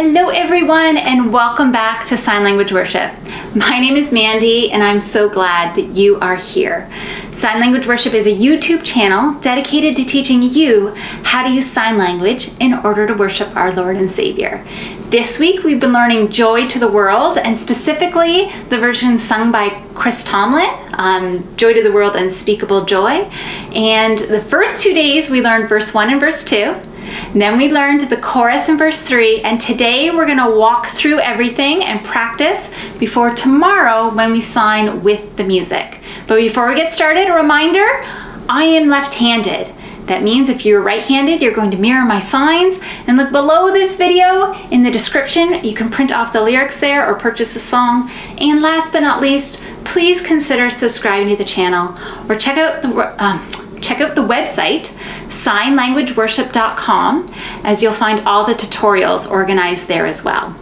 Hello everyone, and welcome back to Sign Language Worship. My name is Mandy and I'm so glad that you are here. Sign Language Worship is a YouTube channel dedicated to teaching you how to use sign language in order to worship our Lord and Savior. This week we've been learning Joy to the World, and specifically the version sung by Chris Tomlin, Joy to the World, Unspeakable Joy. And the first 2 days we learned verse 1 and verse 2. And then we learned the chorus in verse 3, and today we're going to walk through everything and practice before tomorrow when we sign with the music. But before we get started, a reminder, I am left-handed. That means if you're right-handed, you're going to mirror my signs, and look below this video in the description. You can print off the lyrics there or purchase the song. And last but not least, please consider subscribing to the channel or check out the website, signlanguageworship.com, as you'll find all the tutorials organized there as well.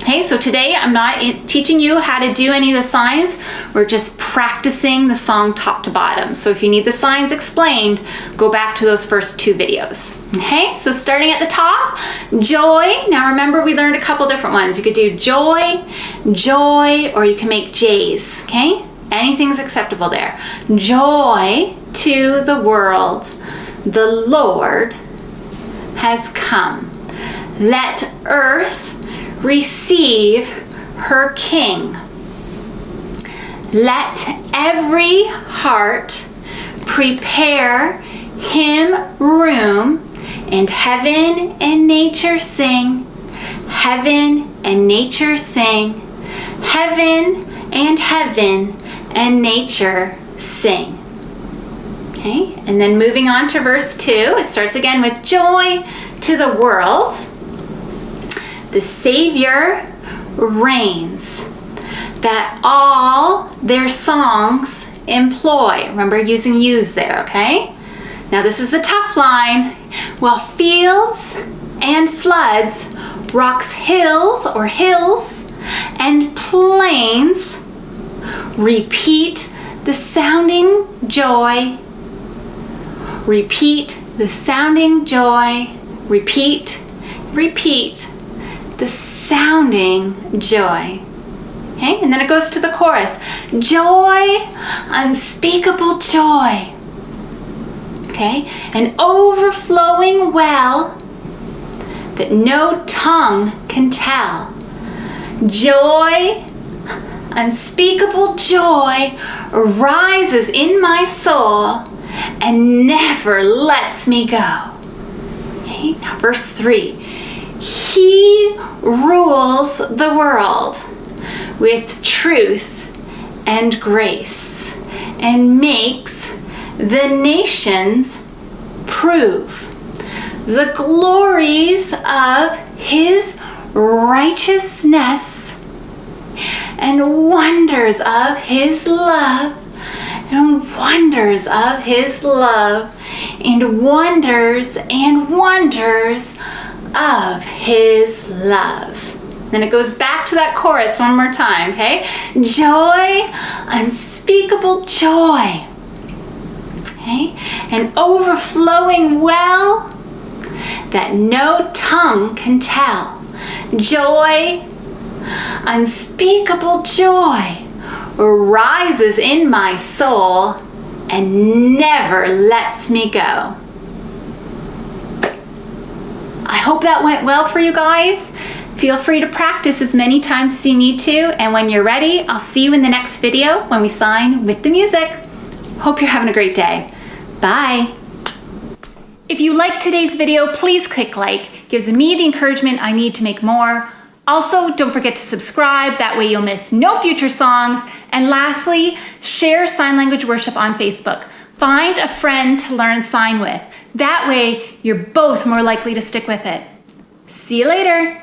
Okay, so today I'm not teaching you how to do any of the signs. We're just practicing the song top to bottom. So if you need the signs explained, go back to those first 2 videos. Okay, so starting at the top, joy. Now remember, we learned a couple different ones. You could do joy, joy, or you can make J's, okay? Anything's acceptable there. Joy to the world, the Lord has come. Let earth receive her King. Let every heart prepare him room, and heaven and nature sing. Heaven and nature sing. Heaven and nature sing. Okay, and then moving on to verse 2, it starts again with joy to the world. The Savior reigns, that all their songs employ. Remember using use there, okay? Now this is the tough line. While fields and floods, rocks, hills, and plains repeat the sounding joy. Repeat the sounding joy. Repeat the sounding joy. Okay, and then it goes to the chorus. Joy, unspeakable joy. Okay, an overflowing well that no tongue can tell. Joy, unspeakable joy arises in my soul and never lets me go. Okay, now verse 3. He rules the world with truth and grace, and makes the nations prove the glories of his righteousness and wonders of his love, and wonders of his love, and wonders of his love. Then it goes back to that chorus one more time, okay? Joy, unspeakable joy. Okay? An overflowing well that no tongue can tell. Joy, unspeakable joy rises in my soul and never lets me go. I hope that went well for you guys. Feel free to practice as many times as you need to, and when you're ready, I'll see you in the next video when we sign with the music. Hope you're having a great day. Bye. If you liked today's video, please click like. It gives me the encouragement I need to make more. Also, don't forget to subscribe, that way you'll miss no future songs. And lastly, share Sign Language Worship on Facebook. Find a friend to learn sign with. That way, you're both more likely to stick with it. See you later.